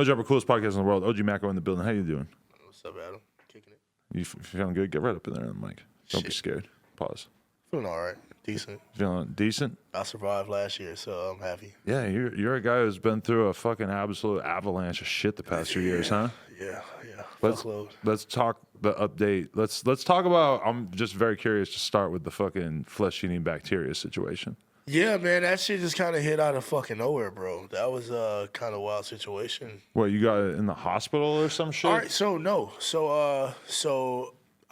No Jumper, coolest podcast in the world. OG Maco in the building. How you doing? What's up, Adam? Kicking it. You feeling good? Get right up in there on the mic. Don't be scared. Pause. Feeling all right. Decent. Feeling decent? I survived last year, so I'm happy. Yeah, you're a guy who's been through a fucking absolute avalanche of shit the past 2 years, huh? Yeah. Let's talk the update. Let's talk about. I'm just very curious to start with the fucking flesh-eating bacteria situation. Yeah, man, that shit just kind of hit out of fucking nowhere, bro. That was a kind of wild situation. What, you got it in the hospital or some shit? All right, so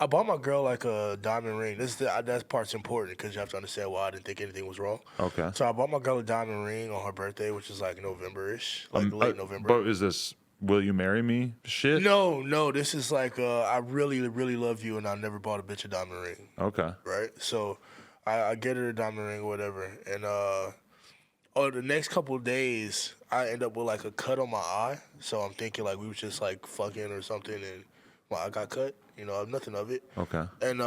I bought my girl like a diamond ring. That part's important because you have to understand why I didn't think anything was wrong. Okay. So I bought my girl a diamond ring on her birthday, which is like November-ish, like late November. But is this will you marry me shit? No, this is like I really, really love you, and I never bought a bitch a diamond ring. Okay. Right? So I get her a diamond ring or whatever, and the next couple of days, I end up with like a cut on my eye. So I'm thinking like we was just like fucking or something, and my eye got cut. You know, nothing of it. Okay. And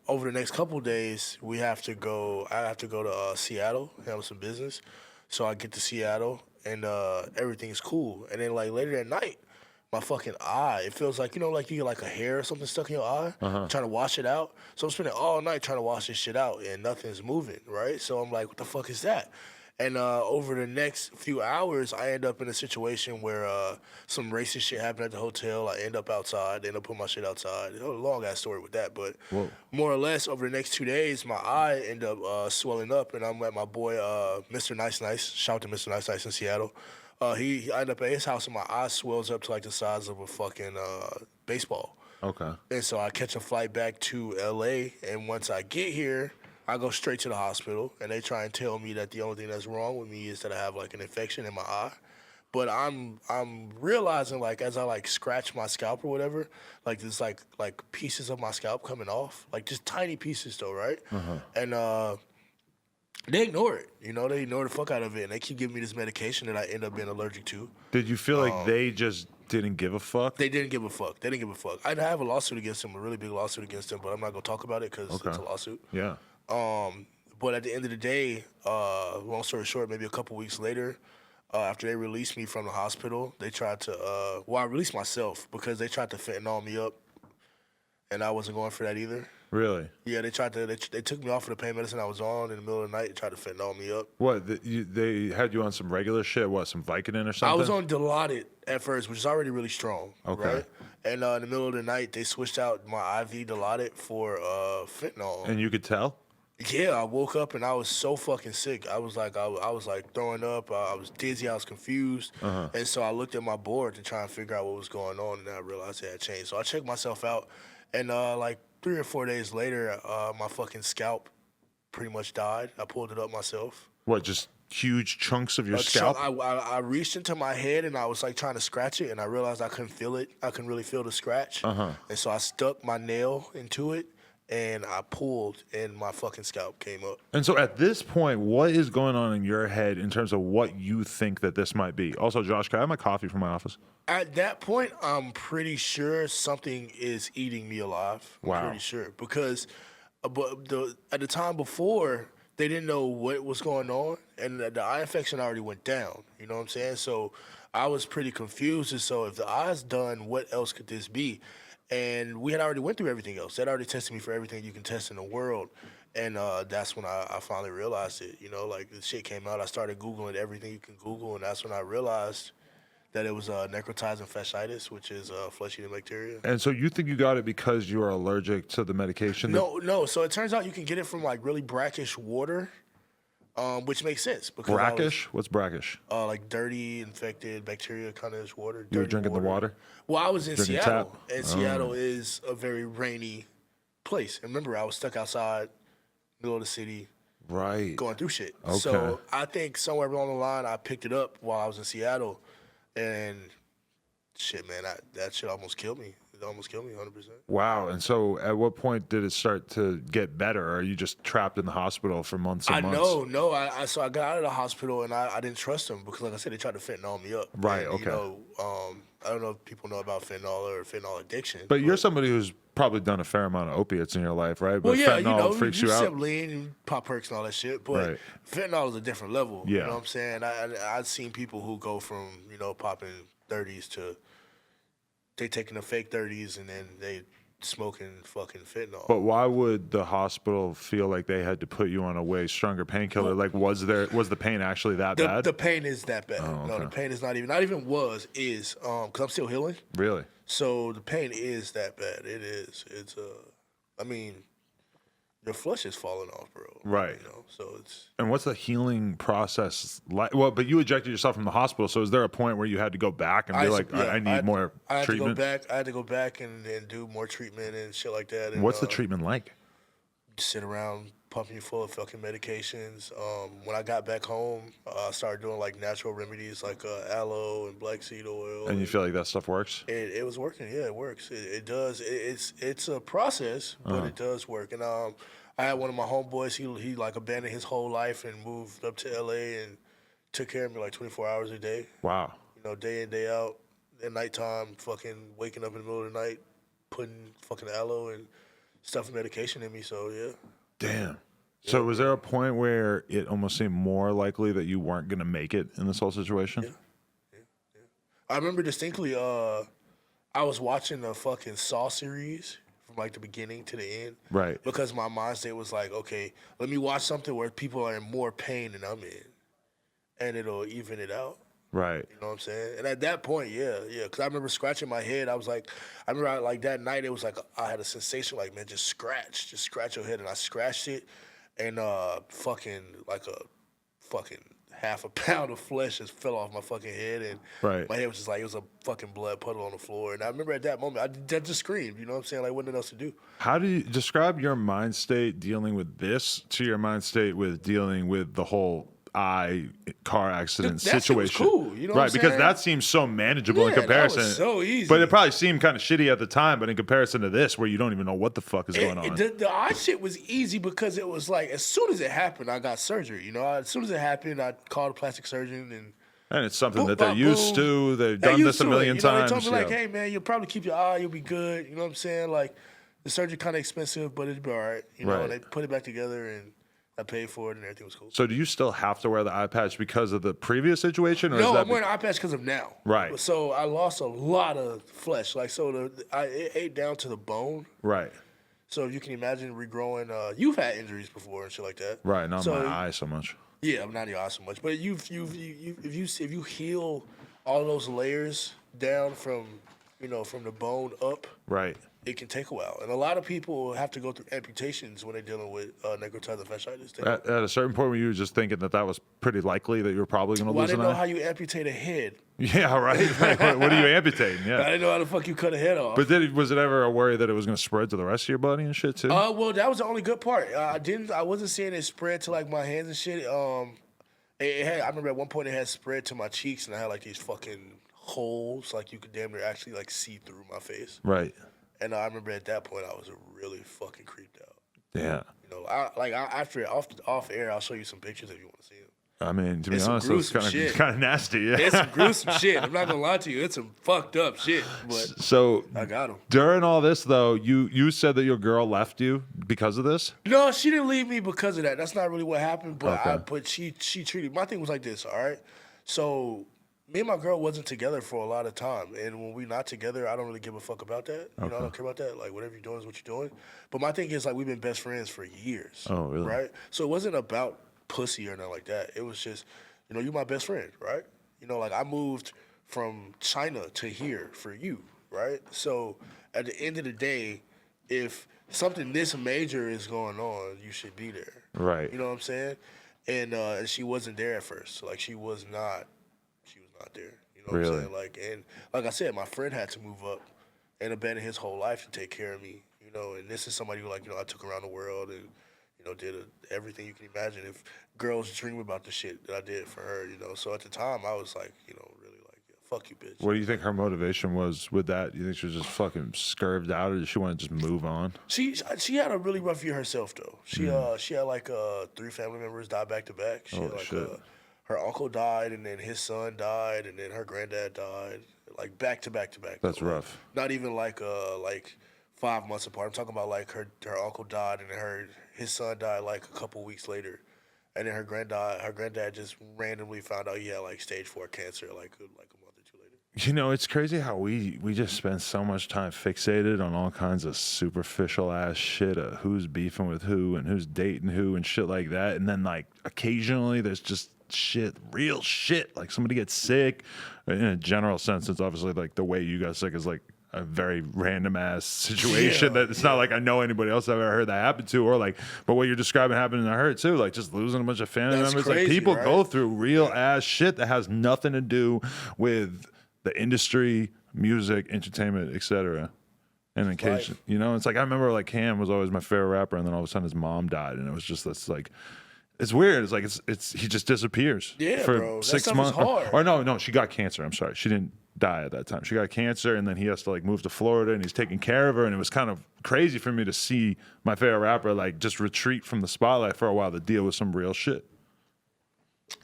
over the next couple of days, I have to go to Seattle, handle some business. So I get to Seattle, and everything's cool. And then like later that night, my fucking eye, it feels like, you know, like you get like a hair or something stuck in your eye, trying to wash it out. So I'm spending all night trying to wash this shit out, and nothing's moving, right? So I'm like, what the fuck is that? And over the next few hours, I end up in a situation where some racist shit happened at the hotel. I end up outside. They end up putting my shit outside. A long-ass story with that. But more or less, over the next 2 days, my eye end up swelling up, and I'm at my boy Mr. Nice Nice. Shout out to Mr. Nice Nice in Seattle. He ended up at his house, and my eye swells up to like the size of a fucking baseball. Okay. And so I catch a flight back to L.A., and once I get here, I go straight to the hospital, and they try and tell me that the only thing that's wrong with me is that I have like an infection in my eye. But I'm realizing, like, as I like scratch my scalp or whatever, like there's like pieces of my scalp coming off, like just tiny pieces though, right? And they ignore it, you know, they ignore the fuck out of it, and they keep giving me this medication that I end up being allergic to. Did you feel like they just didn't give a fuck? They didn't give a fuck. I have a lawsuit against them, a really big lawsuit against them, but I'm not gonna talk about it because it's a lawsuit. Yeah. But at the end of the day, long story short, maybe a couple weeks later, after they released me from the hospital, they tried to, I released myself because they tried to fentanyl me up, and I wasn't going for that either. Really? Yeah, they took me off of the pain medicine I was on in the middle of the night and tried to fentanyl me up. What, they had you on some regular shit, some Vicodin or something? I was on Dilaudid at first, which is already really strong, right? And in the middle of the night, they switched out my IV Dilaudid for fentanyl. And you could tell? Yeah, I woke up and I was so fucking sick. I was like throwing up. I was dizzy. I was confused. And so I looked at my board to try and figure out what was going on, and then I realized it had changed. So I checked myself out, and like 3 or 4 days later, my fucking scalp pretty much died. I pulled it up myself. What, just huge chunks of your scalp? I reached into my head and I was like trying to scratch it, and I realized I couldn't feel it. I couldn't really feel the scratch. And so I stuck my nail into it, and I pulled, and my fucking scalp came up. And so at this point, what is going on in your head in terms of what you think that this might be? Also, Josh, can I have my coffee from my office? At that point, I'm pretty sure something is eating me alive. I'm pretty sure. Because at the time before, they didn't know what was going on, and the eye infection already went down. You know what I'm saying? So I was pretty confused. And so if the eye's done, what else could this be? And we had already went through everything else. They'd already tested me for everything you can test in the world. And that's when I finally realized it. You know, like the shit came out. I started Googling everything you can Google, and that's when I realized that it was necrotizing fasciitis, which is flesh-eating bacteria. And so you think you got it because you are allergic to the medication? No. So it turns out you can get it from like really brackish water, which makes sense. Because brackish? What's brackish? Like dirty, infected bacteria kind of water. You were drinking the water? Well, I was in Seattle, and Seattle is a very rainy place. And remember, I was stuck outside, middle of the city, going through shit. Okay. So I think somewhere along the line, I picked it up while I was in Seattle, and shit, man, that shit almost killed me. It almost killed me 100%. Wow. And so at what point did it start to get better? Or are you just trapped in the hospital for months and months? No. So I got out of the hospital, and I didn't trust them because, like I said, they tried to fentanyl me up. Right, and, okay. You know, I don't know if people know about fentanyl or fentanyl addiction. But you're somebody who's probably done a fair amount of opiates in your life, right? But well, yeah, fentanyl freaks you out. You lean and pop perks and all that shit. But fentanyl is a different level. Yeah. You know what I'm saying? I've seen people who go from, popping 30s to they taking the fake 30s and then they smoking fucking fentanyl. But why would the hospital feel like they had to put you on a way stronger painkiller? Like, was the pain actually that bad? The pain is that bad. Oh, No, okay. the pain is not even is because I'm still healing. Really? So the pain is that bad. It is. It's I mean, your flesh is falling off, bro. Right. You know, so it's. And what's the healing process like? Well, but you ejected yourself from the hospital, so is there a point where you had to go back and be like, I need more treatment? I had to go back and do more treatment and shit like that. And, What's the treatment like? Sit around pumping you full of fucking medications. When I got back home, I started doing like natural remedies like aloe and black seed oil. And you feel like that stuff works? It was working. Yeah, it works. It does. It's a process, but it does work. And I had one of my homeboys. He like abandoned his whole life and moved up to LA and took care of me like 24 hours a day. Wow. You know, day in, day out. At nighttime, fucking waking up in the middle of the night, putting fucking aloe and stuff medication in me. So yeah. Damn. So was there a point where it almost seemed more likely that you weren't going to make it in this whole situation? Yeah. I remember distinctly. I was watching the fucking Saw series from like the beginning to the end. Right. Because my mind state was like, okay, let me watch something where people are in more pain than I'm in, and it'll even it out. Right. You know what I'm saying? And at that point, yeah. Because I remember scratching my head. I was like, like that night, it was like I had a sensation like, man, just scratch your head. And I scratched it, and fucking like a fucking half a pound of flesh just fell off my fucking head. And my head was just like, it was a fucking blood puddle on the floor. And I remember at that moment, I just screamed, you know what I'm saying? Like, what else to do? How do you describe your mind state dealing with this to your mind state with dealing with the whole car accident situation? Was cool, you know right, what I'm because saying? that seems so manageable in Yeah, comparison. that was so easy. But it probably seemed kind of shitty at the time, but in comparison to this, where you don't even know what the fuck is going on. The eye shit was easy because it was like, as soon as it happened, I got surgery. You know, as soon as it happened, I called a plastic surgeon and it's something that they're used to. They've done this a million times. They told me like, hey man, you'll probably keep your eye, you'll be good. You know what I'm saying? Like, the surgery kind of expensive, but it'd be all right. You know, and they put it back together and I paid for it and everything was cool. So do you still have to wear the eye patch because of the previous situation? Or No, I'm wearing an eye patch because of now. Right. So I lost a lot of flesh. Like, so it ate down to the bone. Right. So if you can imagine regrowing, you've had injuries before and shit like that. Right, not my eye so much. Yeah, not your eye so much. But if you heal all those layers down from the bone up, right, it can take a while. And a lot of people have to go through amputations when they're dealing with necrotizing fasciitis. At a certain point, were you just thinking that was pretty likely that you were probably going to lose an eye? I didn't know how you amputate a head. Yeah, right. What are you amputating? Yeah. I didn't know how the fuck you cut a head off. But was it ever a worry that it was going to spread to the rest of your body and shit too? Well, that was the only good part. I wasn't seeing it spread to like my hands and shit. I remember at one point it had spread to my cheeks, and I had like these fucking holes, like you could damn near actually like see through my face. Right. And I remember at that point I was really fucking creeped out. Yeah. You know, after off air, I'll show you some pictures if you want to see them. I mean, to be It's honest, it's kind of nasty. Yeah. It's some gruesome shit. I'm not gonna lie to you. It's some fucked up shit. But so I got them. During all this, though, you said that your girl left you because of this. No, she didn't leave me because of that. That's not really what happened. But Okay. but she treated. My thing was like this. All right. So me and my girl wasn't together for a lot of time, and when we not together, I don't really give a fuck about that. You know, I don't care about that. Like, whatever you're doing is what you're doing. But my thing is, like, we've been best friends for years. Oh, really? Right. So it wasn't about pussy or nothing like that. It was just, you're my best friend, right? Like, I moved from China to here for you, right? So at the end of the day, if something this major is going on, you should be there. Right. You know what I'm saying? And she wasn't there at first. Like, she was not there. You know what I'm saying? Like, and like I said, my friend had to move up and abandon his whole life to take care of me. And this is somebody who, like, I took around the world and, did everything you can imagine. If girls dream about the shit that I did for her, So at the time, I was like, really like, yeah, fuck you, bitch. What do you think her motivation was with that? You think she was just fucking scurved out, or did she want to just move on? She had a really rough year herself, though. She had like 3 family members die back to back. She had, like, shit. Her uncle died, and then his son died, and then her granddad died, like back to back to back. That's rough. Not even like 5 months apart. I'm talking about like her uncle died, and then his son died like a couple weeks later, and then her granddad just randomly found out he had like stage 4 cancer like a month or 2 later. You know, it's crazy how we just spend so much time fixated on all kinds of superficial ass shit of who's beefing with who and who's dating who and shit like that. And then like occasionally there's just shit, real shit. Like somebody gets sick. In a general sense, it's obviously like the way you got sick is like a very random ass situation that it's not like I know anybody else I've ever heard that happen to, or like, but what you're describing happened to her too, like just losing a bunch of family members. Crazy, like people right? go through real ass shit that has nothing to do with the industry, music, entertainment, etc. And occasion, you know, it's like I remember like Cam was always my favorite rapper, and then all of a sudden his mom died, and it was just this like. It's weird. It's like it's he just disappears for bro. 6 months. Or no, she got cancer. I'm sorry, she didn't die at that time. She got cancer, and then he has to like move to Florida, and he's taking care of her. And it was kind of crazy for me to see my favorite rapper like just retreat from the spotlight for a while to deal with some real shit.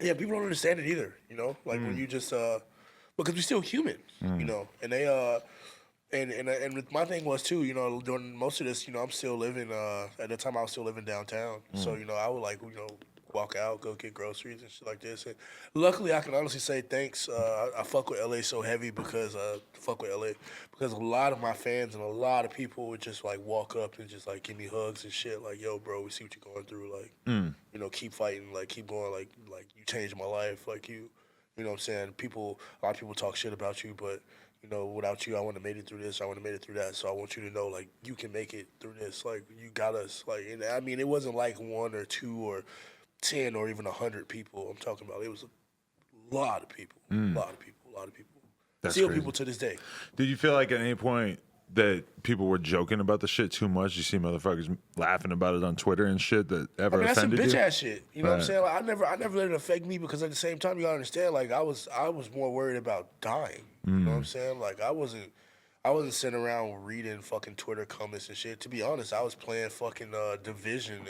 Yeah, people don't understand it either. You know, like when you just because we're still human. You know, and they And my thing was too, you know, during most of this, you know, I'm still living. At the time, I was still living downtown, so you know, I would like, you know, walk out, go get groceries and shit like this. And luckily, I can honestly say thanks. I fuck with LA so heavy because fuck with LA because a lot of my fans and a lot of people would just like walk up and just like give me hugs and shit. Like, yo, bro, we see what you're going through. Like, you know, keep fighting. Like, keep going. Like you changed my life. Like you know what I'm saying. A lot of people talk shit about you, but. You know, without you, I wouldn't have made it through this. I wouldn't have made it through that. So I want you to know, like, you can make it through this. Like, you got us. Like, and I mean, it wasn't like 1 or 2 or 10 or even 100 people. I'm talking about. It was a lot of people. A lot of people. That's Still crazy. people to this day. Did you feel like at any point that people were joking about the shit too much? You see motherfuckers laughing about it on Twitter and shit that ever That's some offended bitch you? ass shit. You know what I'm saying? Like, I never let it affect me because at the same time, you gotta understand. Like I was more worried about dying. You know what I'm saying? Like I wasn't sitting around reading fucking Twitter comments and shit. To be honest, I was playing fucking Division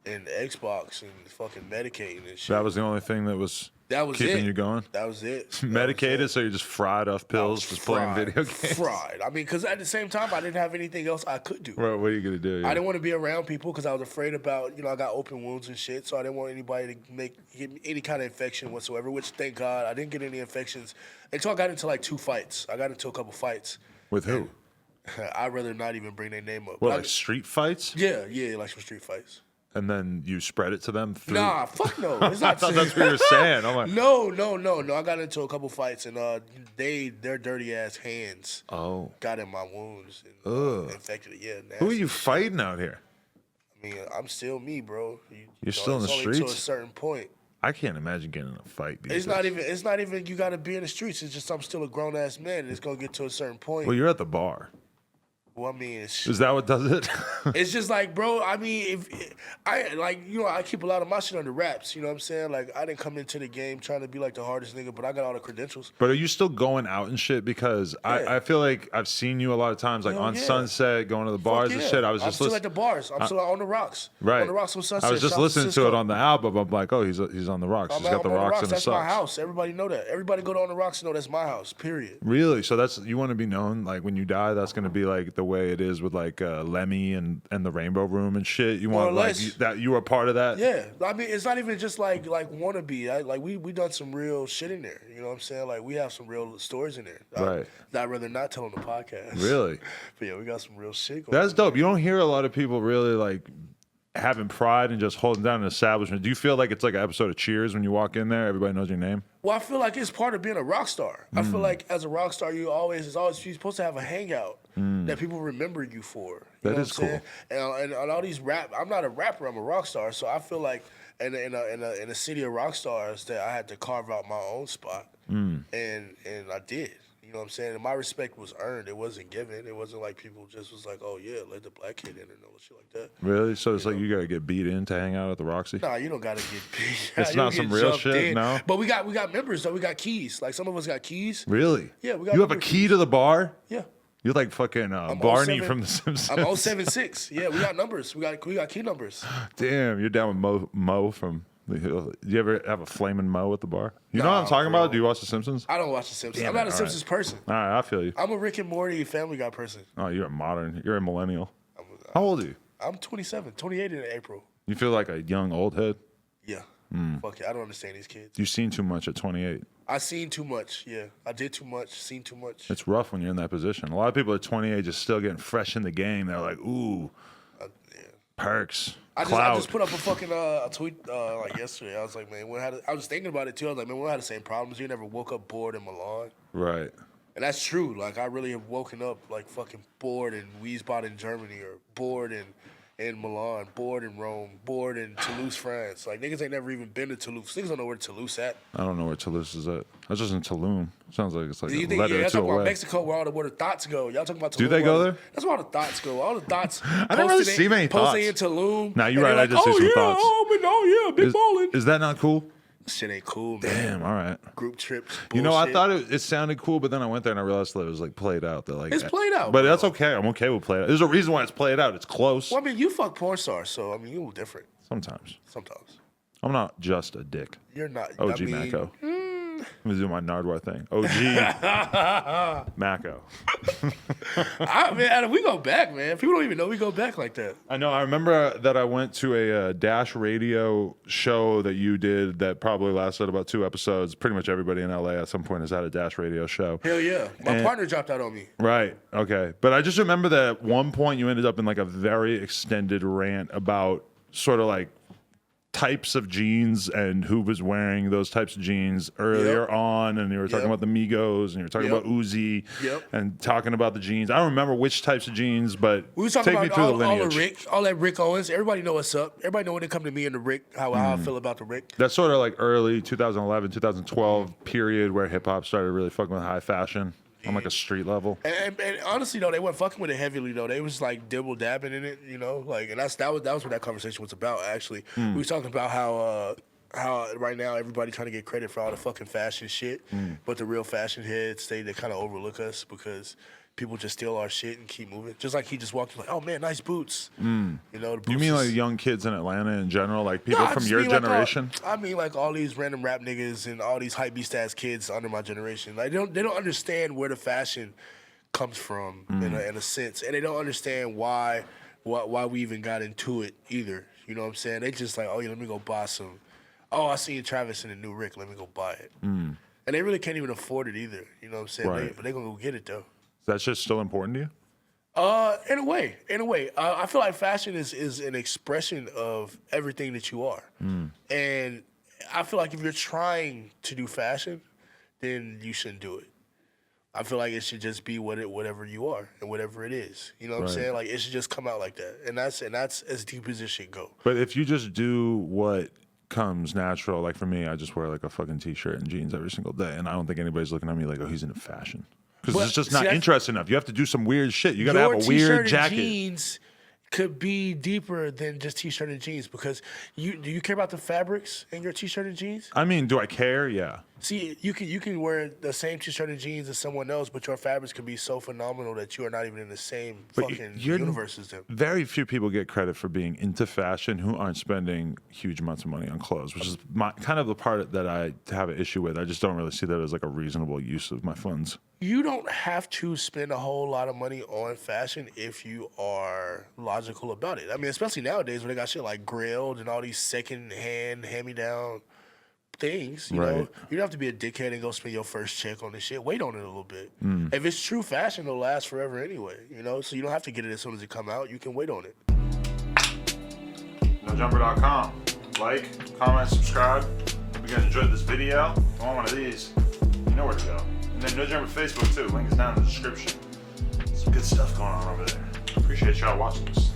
and Xbox and fucking medicating and shit. That was the only thing that was keeping you going? That was it. Medicated, so you're just fried off pills, just playing video games? Fried. I mean, because at the same time, I didn't have anything else I could do. Right, what are you going to do? Yeah. I didn't want to be around people because I was afraid about, you know, I got open wounds and shit, so I didn't want anybody to get me any kind of infection whatsoever, which, thank God, I didn't get any infections until I got into, like, 2 fights. I got into a couple fights. With who? I'd rather not even bring their name up. What, like street fights? Yeah, like some street fights. And then you spread it to them through... Nah, fuck no. It's I not thought that's what you were saying. I'm like... No. I got into a couple fights, and their dirty-ass hands got in my wounds and infected it. Yeah, nasty. Who are you fighting out here? I mean, I'm still me, bro. You're still in the only streets? To a certain point. I can't imagine getting in a fight. It's not even you got to be in the streets. It's just I'm still a grown-ass man, and it's going to get to a certain point. Well, you're at the bar. Well, I mean, is that what does it? It's just like, bro, I mean, I keep a lot of my shit under wraps, you know what I'm saying? Like, I didn't come into the game trying to be like the hardest nigga, but I got all the credentials. But are you still going out and shit? Because I feel like I've seen you a lot of times, like on Sunset, going to the bars and shit. I'm still at the bars. I'm still on the rocks. Right. On the rocks on Sunset. I was just listening to it on the album. I'm like, oh, he's on the rocks. He's got the rocks and the That's my house. Everybody know that. Everybody go to On the Rocks know that's my house, period. Really? So you want to be known, like when you die, that's going to be like the way it is with like Lemmy and the Rainbow Room and shit. You want like that you were part of that? Yeah, I mean it's not even just like wannabe. Like we done some real shit in there. You know what I'm saying? Like we have some real stories in there. Right. I'd rather not tell on the podcast. Really? But yeah, we got some real shit going on. That's dope. You don't hear a lot of people really like having pride and just holding down an establishment. Do you feel like it's like an episode of Cheers when you walk in there, everybody knows your name? Well, I feel like it's part of being a rock star. I feel like as a rock star, you're supposed to have a hangout that people remember you for. You know is what I'm cool. saying? And all these I'm not a rapper, I'm a rock star. So I feel like in a city of rock stars that I had to carve out my own spot. And I did. You know what I'm saying? And my respect was earned. It wasn't given. It wasn't like people just was like, oh, yeah, let the black kid in and all shit like that. Really? So it's like you got to get beat in to hang out at the Roxy? Nah, you don't got to get beat. It's not some real shit, no? But we got members, though. We got keys. Like, some of us got keys. Really? Yeah, we got You have a key to the bar? Yeah. You're like fucking Barney from The Simpsons. I'm 076. Yeah, we got numbers. We got key numbers. Damn, you're down with Mo from... Do you ever have a flaming Mo at the bar? You know what I'm talking about? Do you watch The Simpsons? I don't watch The Simpsons. I'm not a Simpsons person. All right, I feel you. I'm a Rick and Morty Family Guy person. Oh, you're a modern. You're a millennial. How old are you? I'm 28 in April. You feel like a young old head? Yeah. Fuck it. I don't understand these kids. You've seen too much at 28. I seen too much. Yeah, I did too much. Seen too much. It's rough when you're in that position. A lot of people at 28 just still getting fresh in the game. They're like, ooh, perks. I just put up a fucking a tweet like yesterday. I was like, man, I was thinking about it too. I was like, man, we had the same problems. You never woke up bored in Milan. Right. And that's true. Like, I really have woken up like fucking bored in Wiesbaden, Germany, or bored in Milan, bored in Rome, bored in Toulouse, France. Like, niggas ain't never even been to Toulouse. Niggas don't know where Toulouse at. I don't know where Toulouse is at. I was just in Tulum. Sounds like it's like You a think, letter y'all or two talking about away. Mexico where the thoughts go. Y'all talking about Tulum. Do they go there? That's where all the thoughts go. All the thoughts. I didn't really see many thoughts. Posting in Tulum. Nah, you're and right. they're I just see some yeah, thoughts. big ballin'. Is that not cool? Shit ain't cool, man. Damn, all right. Group trips. You know, I bullshit. thought it sounded cool, but then I went there and I realized that it was like played out. That like It's played out, but bro. that's okay. I'm okay with played out. There's a reason why it's played out. It's close. Well, I mean, you fuck porn stars, so I mean, you different Sometimes sometimes. I'm not just a dick. You're not. OG I mean, Maco. Let me do my Nardwar thing. OG Maco. I mean, we go back, man. People don't even know we go back like that. I know. I remember that I went to a Dash Radio show that you did that probably lasted about 2 episodes. Pretty much everybody in LA at some point has had a Dash Radio show. Hell yeah. My partner dropped out on me. Right. Okay. But I just remember that at one point you ended up in like a very extended rant about sort of like types of jeans and who was wearing those types of jeans earlier on, and you were talking about the Migos, and you were talking about Uzi, and talking about the jeans. I don't remember which types of jeans, but We were talking take me about through all the lineage. all that Rick Owens. Everybody know what's up. Everybody know when they come to me in the Rick, how I feel about the Rick. That's sort of like early 2011, 2012 period where hip hop started really fucking with high fashion on like a street level. And honestly though, they weren't fucking with it heavily though. They was like dibble dabbing in it, you know, like, and that was what that conversation was about. Actually, we was talking about how right now everybody trying to get credit for all the fucking fashion shit, but the real fashion heads they kind of overlook us because people just steal our shit and keep moving. Just like he just walked in like, oh man, nice boots. You know, the boots You mean like young kids in Atlanta in general, like people I from just your mean like generation? I mean like all these random rap niggas and all these hype beast ass kids under my generation. Like they don't understand where the fashion comes from in a sense, and they don't understand why we even got into it either. You know what I'm saying? They just like, oh yeah, let me go buy some. Oh, I see Travis in the new Rick. Let me go buy it. And they really can't even afford it either. You know what I'm saying? Right. But they gonna go get it though. That's just still important to you? In a way. I feel like fashion is an expression of everything that you are. And I feel like if you're trying to do fashion, then you shouldn't do it. I feel like it should just be whatever you are and whatever it is. You know what I'm saying? Like it should just come out like that. And that's as deep as it should go. But if you just do what comes natural, like for me, I just wear like a fucking t-shirt and jeans every single day, and I don't think anybody's looking at me like, oh, he's into fashion. Because it's just not interesting enough. You have to do some weird shit. You got to have a weird jacket. Jeans could be deeper than just t-shirt and jeans because do you care about the fabrics in your t-shirt and jeans? I mean, do I care? Yeah. See, you can wear the same t-shirt and jeans as someone else, but your fabrics could be so phenomenal that you are not even in the same fucking universe as them. Very few people get credit for being into fashion who aren't spending huge amounts of money on clothes, which is kind of the part that I have an issue with. I just don't really see that as like a reasonable use of my funds. You don't have to spend a whole lot of money on fashion if you are logical about it. I mean, especially nowadays when they got shit like Grilled and all these second-hand, hand-me-down things. You know, you don't have to be a dickhead and go spend your first check on this shit. Wait on it a little bit. If it's true fashion, it'll last forever anyway. You know, so you don't have to get it as soon as it come out. You can wait on it. NoJumper.com. Like, comment, subscribe. If you guys enjoyed this video, you want one of these, you know where to go. And then No Jumper Facebook too. Link is down in the description. Some good stuff going on over there. Appreciate y'all watching this.